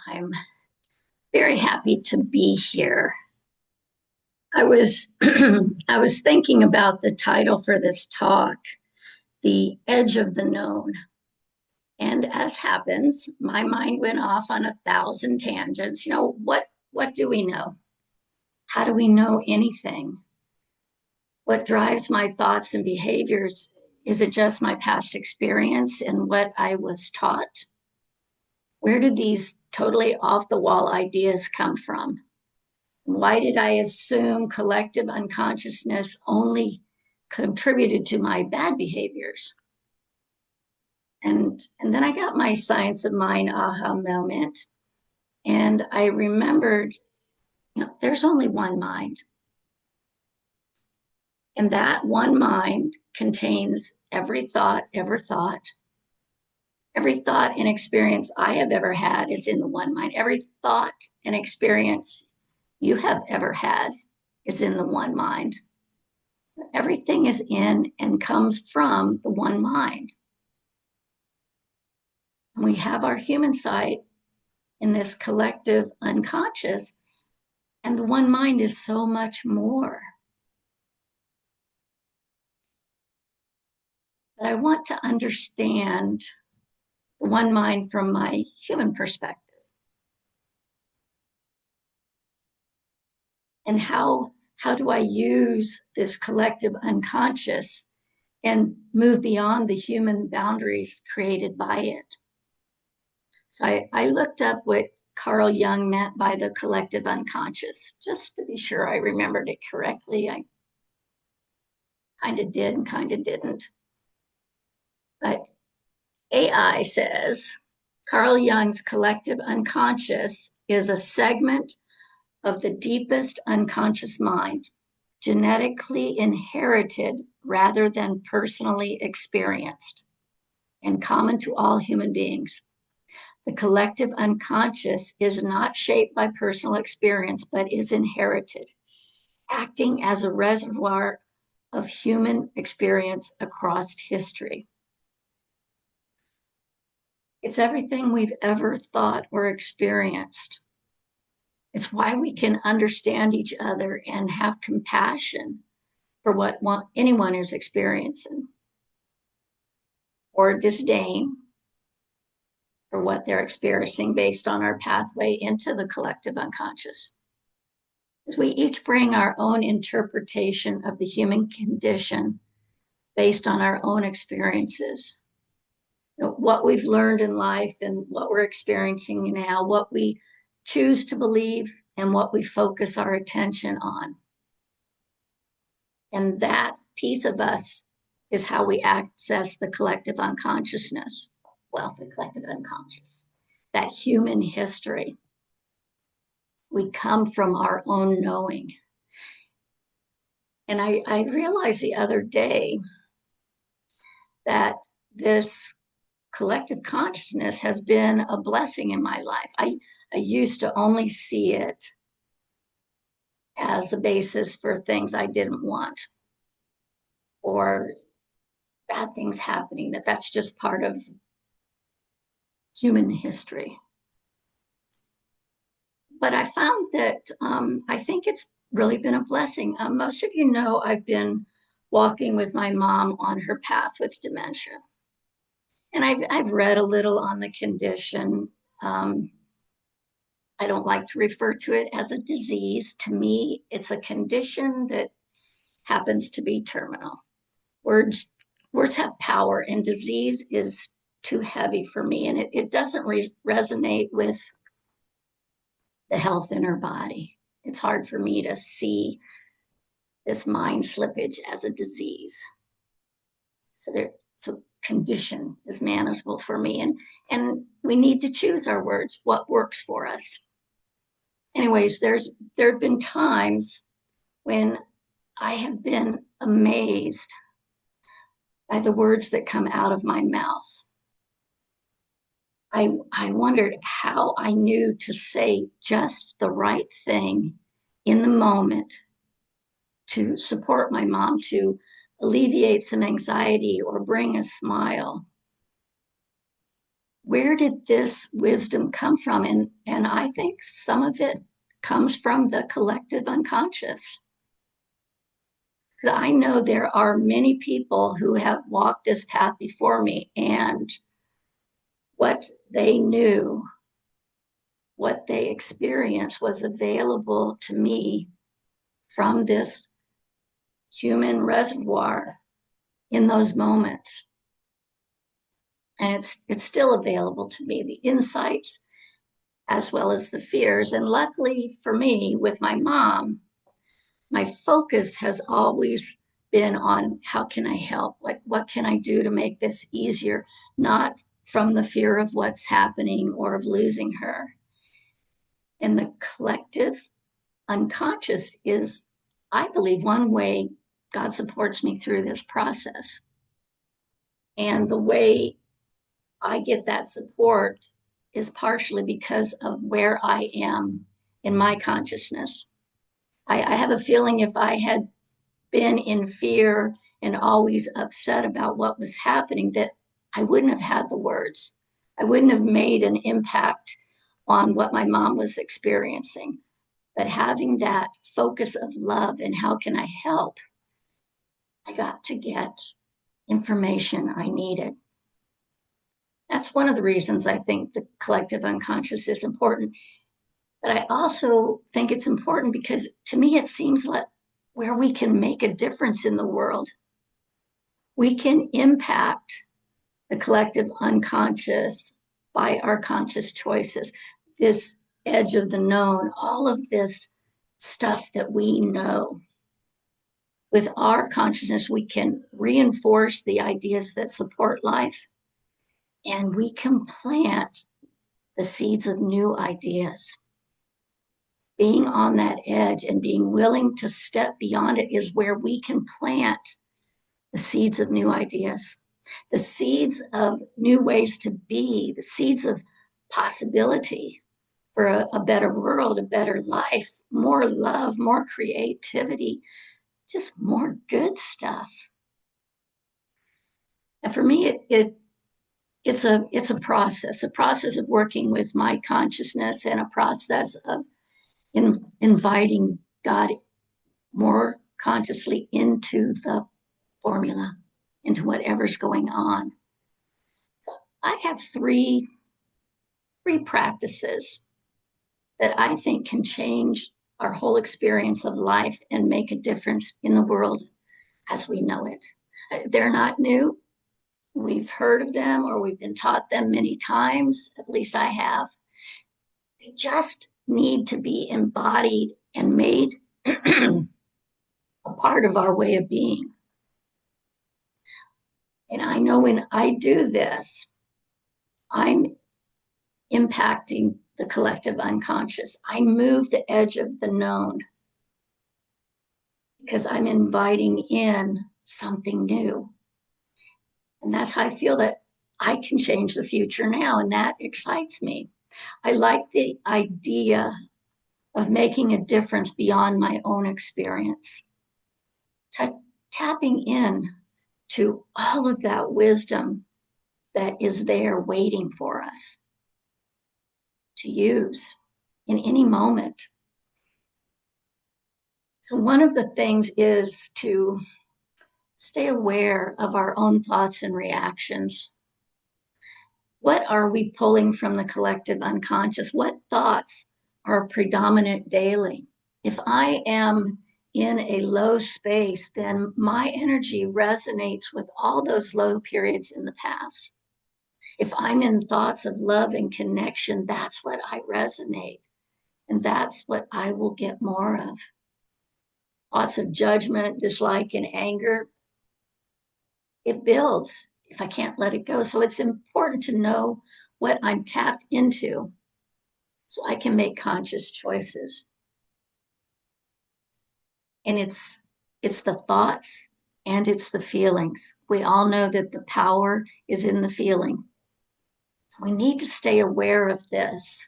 I'm very happy to be here. I was I was thinking about the title for this talk, The Edge of the Known. And as happens, my mind went off on 1,000 tangents. What do we know? How do we know anything? What drives my thoughts and behaviors? Is it just my past experience and what I was taught? Where do these totally off the wall ideas come from? Why did I assume collective unconsciousness only contributed to my bad behaviors? And then I got my science of mind aha moment. And I remembered, there's only one mind. And that one mind contains every thought ever thought. Every thought and experience I have ever had is in the one mind. Every thought and experience you have ever had is in the one mind. Everything is in and comes from the one mind. And we have our human side in this collective unconscious, and the one mind is so much more. But I want to understand the one mind from my human perspective. And how do I use this collective unconscious and move beyond the human boundaries created by it? So I looked up what Carl Jung meant by the collective unconscious, just to be sure I remembered it correctly. I kind of did and kind of didn't. But AI says Carl Jung's collective unconscious is a segment of the deepest unconscious mind, genetically inherited rather than personally experienced, and common to all human beings. The collective unconscious is not shaped by personal experience, but is inherited, acting as a reservoir of human experience across history. It's everything we've ever thought or experienced. It's why we can understand each other and have compassion for what anyone is experiencing, or disdain for what they're experiencing based on our pathway into the collective unconscious. As we each bring our own interpretation of the human condition based on our own experiences. What we've learned in life and what we're experiencing now, what we choose to believe and what we focus our attention on. And that piece of us is how we access the collective unconsciousness. Well, the collective unconscious, that human history. We come from our own knowing. And I realized the other day that this collective consciousness has been a blessing in my life. I used to only see it as the basis for things I didn't want or bad things happening, that's just part of human history. But I found that I think it's really been a blessing. Most of you know I've been walking with my mom on her path with dementia. And I've read a little on the condition. I don't like to refer to it as a disease. To me, it's a condition that happens to be terminal. Words have power, and disease is too heavy for me, and it doesn't resonate with the health in her body. It's hard for me to see this mind slippage as a disease. So condition is manageable for me, and we need to choose our words, what works for us. Anyways, there have been times when I have been amazed by the words that come out of my mouth. I wondered how I knew to say just the right thing in the moment to support my mom, to alleviate some anxiety or bring a smile where did this wisdom come from? And I think some of it comes from the collective unconscious. I know there are many people who have walked this path before me, and what they knew, what they experienced was available to me from this human reservoir in those moments. And it's still available to me, the insights as well as the fears. And luckily for me, with my mom, my focus has always been on how can I help? What can I do to make this easier? Not from the fear of what's happening or of losing her. And the collective unconscious is, I believe, one way God supports me through this process. And the way I get that support is partially because of where I am in my consciousness. I have a feeling if I had been in fear and always upset about what was happening, that I wouldn't have had the words. I wouldn't have made an impact on what my mom was experiencing. But having that focus of love and how can I help, I got to get information I needed. That's one of the reasons I think the collective unconscious is important. But I also think it's important because to me, it seems like where we can make a difference in the world. We can impact the collective unconscious by our conscious choices, this edge of the known, all of this stuff that we know. With our consciousness, we can reinforce the ideas that support life, and we can plant the seeds of new ideas. Being on that edge and being willing to step beyond it is where we can plant the seeds of new ideas, the seeds of new ways to be, the seeds of possibility for a better world, a better life, more love, more creativity, just more good stuff. And for me, it's a process of working with my consciousness and a process of inviting God more consciously into the formula, into whatever's going on. So I have three practices that I think can change our whole experience of life and make a difference in the world as we know it. They're not new. We've heard of them or we've been taught them many times, at least I have. They just need to be embodied and made a part of our way of being. And I know when I do this, I'm impacting the collective unconscious. I move the edge of the known because I'm inviting in something new. And that's how I feel that I can change the future now, and that excites me. I like the idea of making a difference beyond my own experience. Tapping in to all of that wisdom that is there waiting for us to use in any moment. So one of the things is to stay aware of our own thoughts and reactions. What are we pulling from the collective unconscious? What thoughts are predominant daily? If I am in a low space, then my energy resonates with all those low periods in the past. If I'm in thoughts of love and connection, that's what I resonate. And that's what I will get more of. Thoughts of judgment, dislike, and anger, it builds if I can't let it go. So it's important to know what I'm tapped into so I can make conscious choices. And it's the thoughts and it's the feelings. We all know that the power is in the feeling. So we need to stay aware of this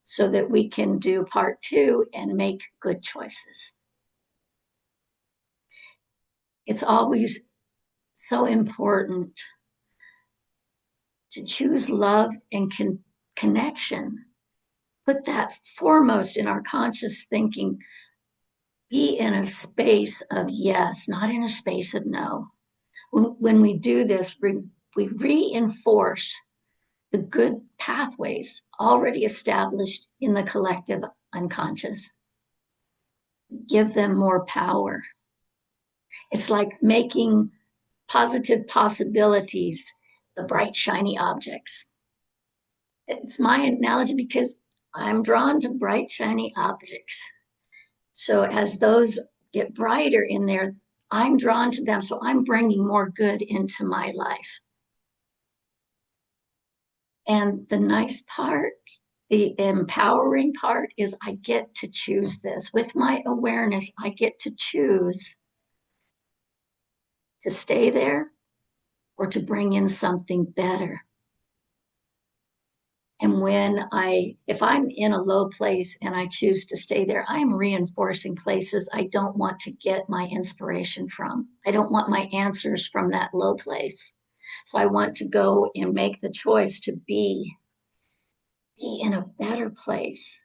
so that we can do part 2 and make good choices. It's always so important to choose love and connection. Put that foremost in our conscious thinking. Be in a space of yes, not in a space of no. When we do this, we reinforce the good pathways already established in the collective unconscious. Give them more power. It's like making positive possibilities the bright, shiny objects. It's my analogy because I'm drawn to bright, shiny objects. So as those get brighter in there, I'm drawn to them. So I'm bringing more good into my life. And the nice part, the empowering part is I get to choose this. With my awareness, I get to choose to stay there or to bring in something better. And if I'm in a low place and I choose to stay there, I'm reinforcing places I don't want to get my inspiration from. I don't want my answers from that low place. So I want to go and make the choice to be in a better place,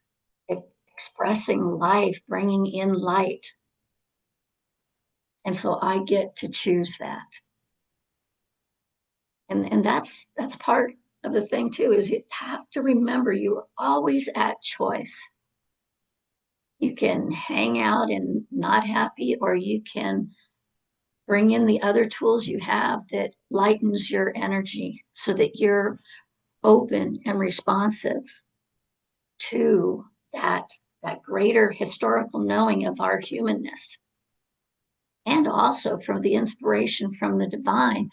expressing life, bringing in light. And so I get to choose that. And that's part of the thing too, is you have to remember you are always at choice. You can hang out and not happy, or you can bring in the other tools you have that lightens your energy so that you're open and responsive to that greater historical knowing of our humanness. And also from the inspiration from the divine,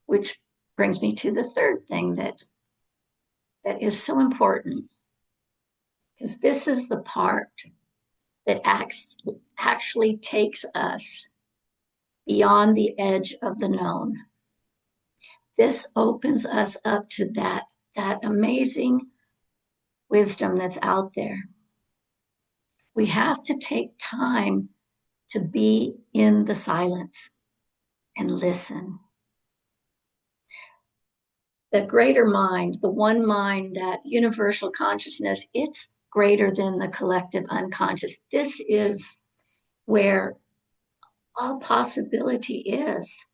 which brings me to the third thing that is so important, because this is the part that actually takes us beyond the edge of the known. This opens us up to that amazing wisdom that's out there. We have to take time to be in the silence and listen. The greater mind, the one mind, that universal consciousness, it's greater than the collective unconscious. This is where all possibility is.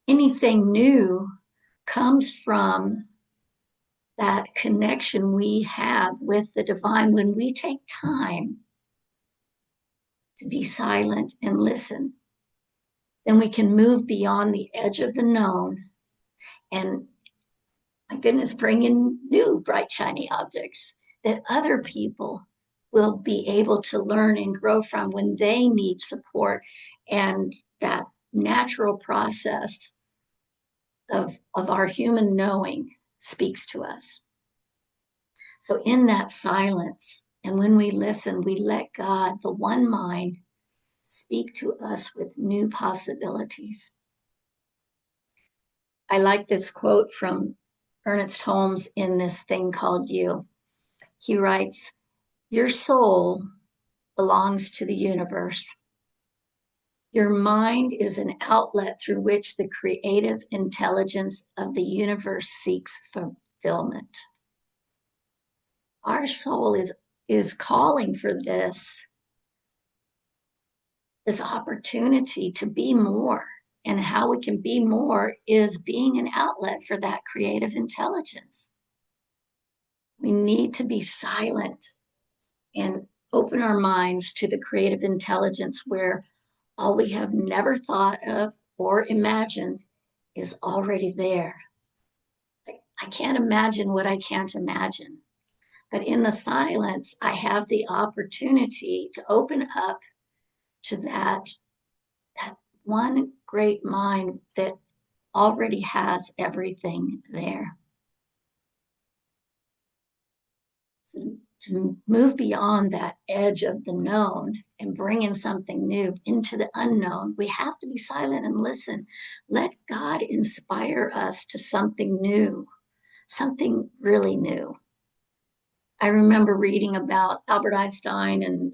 Anything new comes from that connection we have with the divine when we take time to be silent and listen. Then we can move beyond the edge of the known and, my goodness, bring in new bright, shiny objects that other people will be able to learn and grow from when they need support. And that natural process of our human knowing speaks to us. So in that silence, and when we listen, we let God, the one mind, speak to us with new possibilities. I like this quote from Ernest Holmes in this thing called You. He writes, "Your soul belongs to the universe. Your mind is an outlet through which the creative intelligence of the universe seeks fulfillment." Our soul is calling for this opportunity to be more. And how we can be more is being an outlet for that creative intelligence. We need to be silent and open our minds to the creative intelligence where all we have never thought of or imagined is already there. I can't imagine what I can't imagine. But in the silence, I have the opportunity to open up to that one great mind that already has everything there. So to move beyond that edge of the known and bring in something new into the unknown, we have to be silent and listen. Let God inspire us to something new, something really new. I remember reading about Albert Einstein and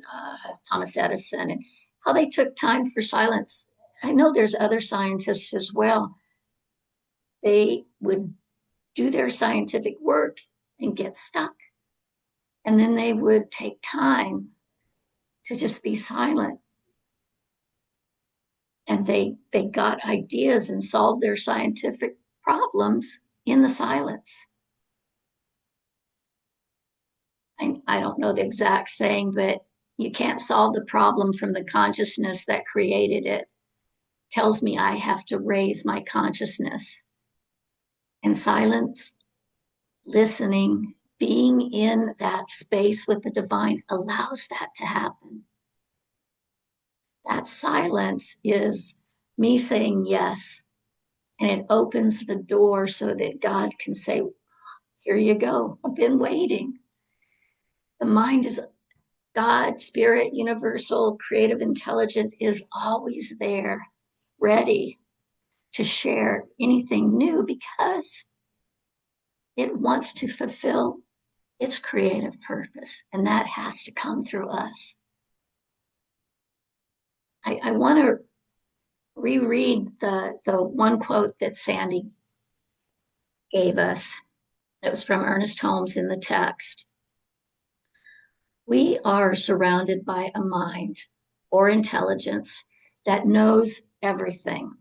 Thomas Edison and how they took time for silence. I know there's other scientists as well. They would do their scientific work and get stuck. And then they would take time to just be silent. And they got ideas and solved their scientific problems in the silence. I don't know the exact saying, but you can't solve the problem from the consciousness that created it. Tells me I have to raise my consciousness. And silence, listening, being in that space with the divine allows that to happen. That silence is me saying yes, and it opens the door so that God can say, here you go, I've been waiting. The mind is God, spirit, universal, creative intelligence is always there, ready to share anything new because it wants to fulfill its creative purpose, and that has to come through us. I want to reread the one quote that Sandy gave us. It was from Ernest Holmes in the text. We are surrounded by a mind or intelligence that knows everything,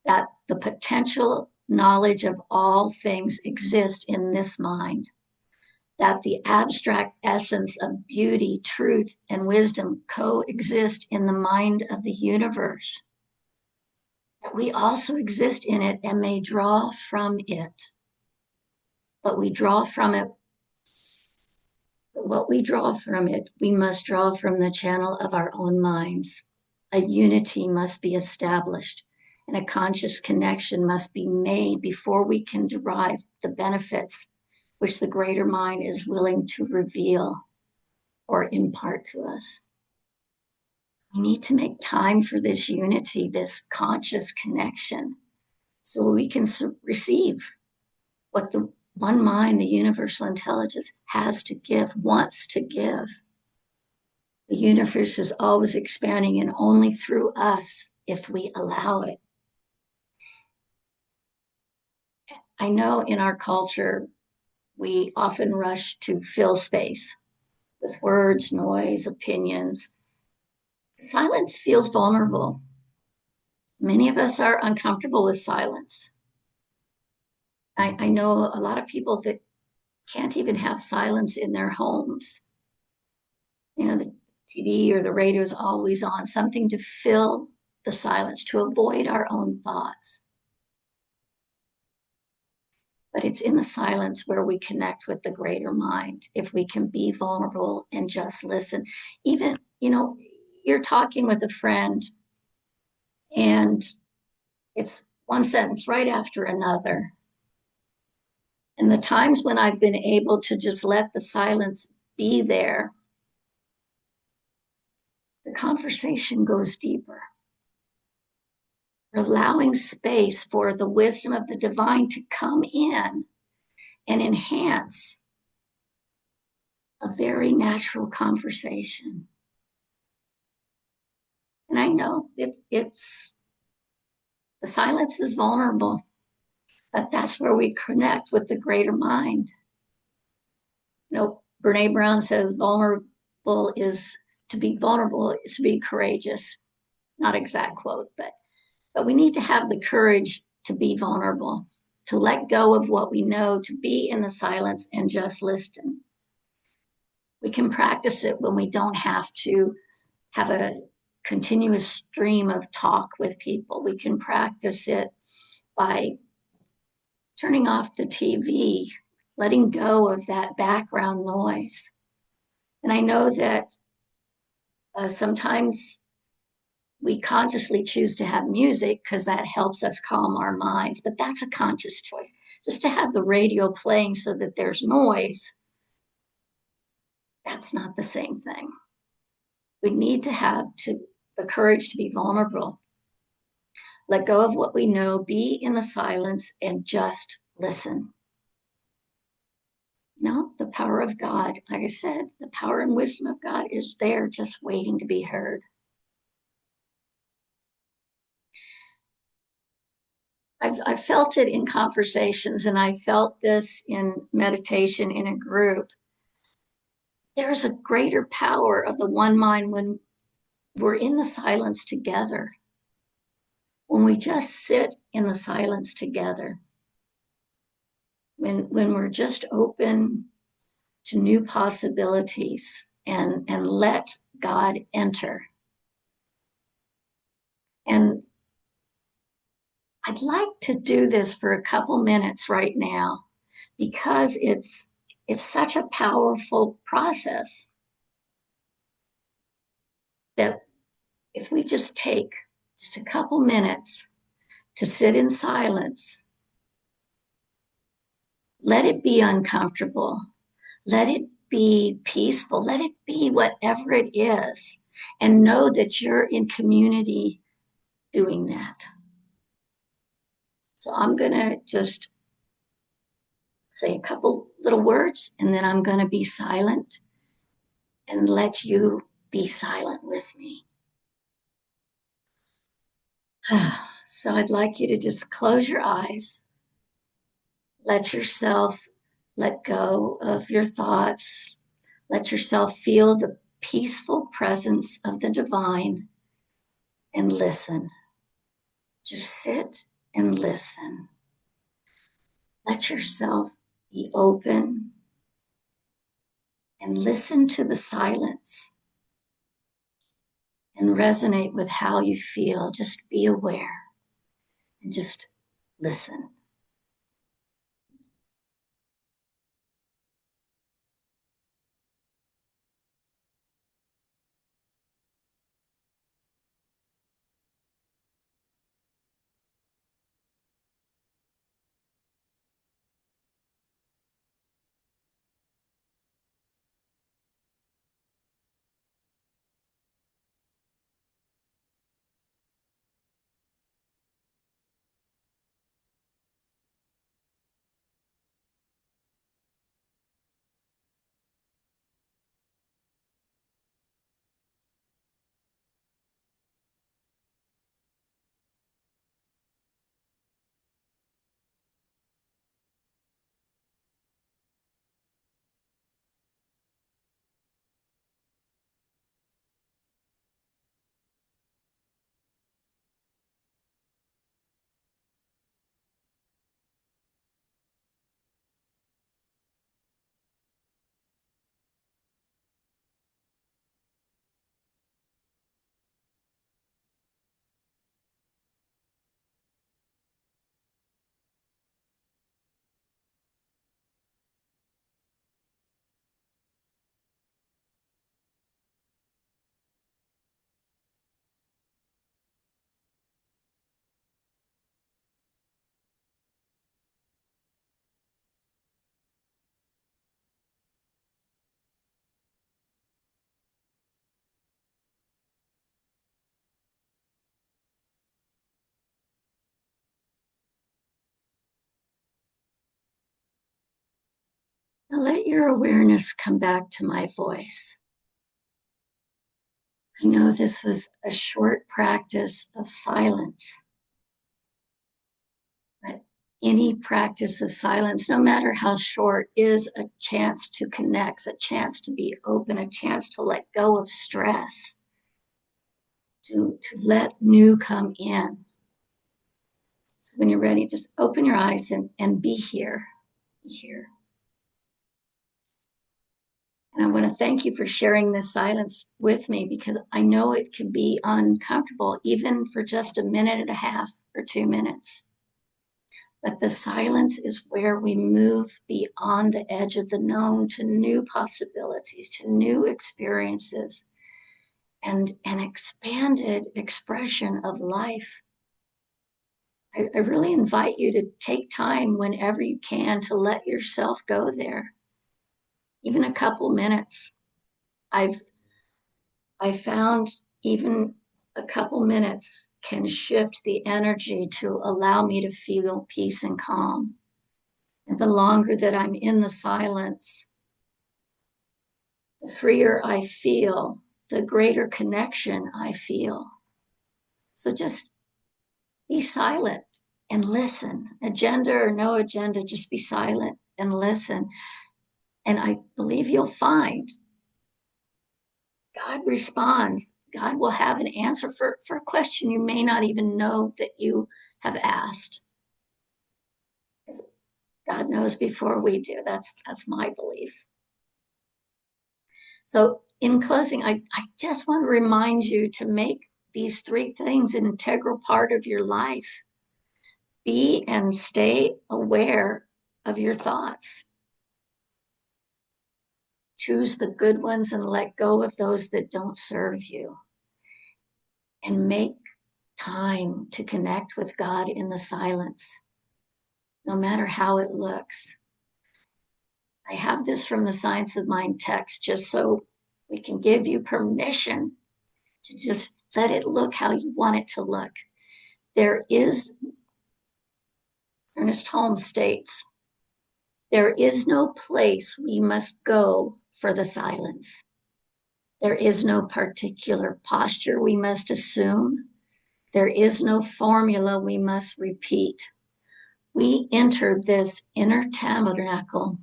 that the potential knowledge of all things exists in this mind, that the abstract essence of beauty, truth, and wisdom coexist in the mind of the universe, that we also exist in it and may draw from it. But we draw from it. What we draw from it, we must draw from the channel of our own minds. A unity must be established, and a conscious connection must be made before we can derive the benefits which the greater mind is willing to reveal or impart to us. We need to make time for this unity, this conscious connection, so we can receive what the one mind, the universal intelligence, has to give, wants to give. The universe is always expanding, and only through us if we allow it. I know in our culture, we often rush to fill space with words, noise, opinions. Silence feels vulnerable. Many of us are uncomfortable with silence. I know a lot of people that can't even have silence in their homes. You know, the TV or the radio is always on, something to fill the silence, to avoid our own thoughts. But it's in the silence where we connect with the greater mind. If we can be vulnerable and just listen, even, you're talking with a friend and it's one sentence right after another. And the times when I've been able to just let the silence be there, the conversation goes deeper. We're allowing space for the wisdom of the divine to come in and enhance a very natural conversation. And I know it's the silence is vulnerable, but that's where we connect with the greater mind. Brene Brown says to be vulnerable is to be courageous. Not exact quote, but we need to have the courage to be vulnerable, to let go of what we know, to be in the silence and just listen. We can practice it when we don't have to have a continuous stream of talk with people. We can practice it by turning off the TV, letting go of that background noise. And I know that sometimes we consciously choose to have music because that helps us calm our minds, but that's a conscious choice. Just to have the radio playing so that there's noise, that's not the same thing. We need to have the courage to be vulnerable, let go of what we know, be in the silence, and just listen. The power of God, like I said, the power and wisdom of God is there just waiting to be heard. I've felt it in conversations, and I felt this in meditation in a group. There's a greater power of the one mind when we're in the silence together, when we just sit in the silence together, when we're just open to new possibilities and let God enter. And I'd like to do this for a couple minutes right now because it's such a powerful process that if we just take just a couple minutes to sit in silence, let it be uncomfortable, let it be peaceful, let it be whatever it is, and know that you're in community doing that. So I'm going to just say a couple little words, and then I'm going to be silent and let you be silent with me. So I'd like you to just close your eyes, let yourself let go of your thoughts, let yourself feel the peaceful presence of the divine, and listen. Just sit and listen. Let yourself be open and listen to the silence and resonate with how you feel. Just be aware and just listen. Now let your awareness come back to my voice. I know this was a short practice of silence, but any practice of silence, no matter how short, is a chance to connect, a chance to be open, a chance to let go of stress, to let new come in. So when you're ready, just open your eyes and be here. Be here. And I want to thank you for sharing this silence with me because I know it can be uncomfortable, even for just a minute and a half or 2 minutes. But the silence is where we move beyond the edge of the known to new possibilities, to new experiences, and an expanded expression of life. I really invite you to take time whenever you can to let yourself go there, even a couple minutes. I found even a couple minutes can shift the energy to allow me to feel peace and calm. And the longer that I'm in the silence, the freer I feel, the greater connection I feel. So just be silent and listen. Agenda or no agenda, just be silent and listen. And I believe you'll find God responds. God will have an answer for a question you may not even know that you have asked. God knows before we do. That's my belief. So in closing, I just want to remind you to make these three things an integral part of your life. Be and stay aware of your thoughts. Choose the good ones and let go of those that don't serve you. And make time to connect with God in the silence, no matter how it looks. I have this from the Science of Mind text just so we can give you permission to just let it look how you want it to look. Ernest Holmes states, there is no place we must go for the silence. There is no particular posture we must assume. There is no formula we must repeat. We enter this inner tabernacle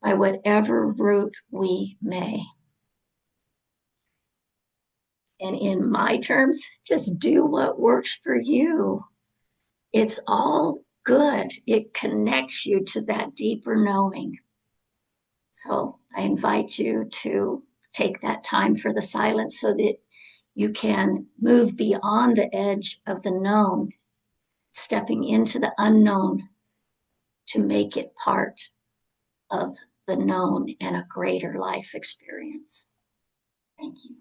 by whatever route we may. And in my terms, just do what works for you. It's all good. It connects you to that deeper knowing. So I invite you to take that time for the silence so that you can move beyond the edge of the known, stepping into the unknown to make it part of the known and a greater life experience. Thank you.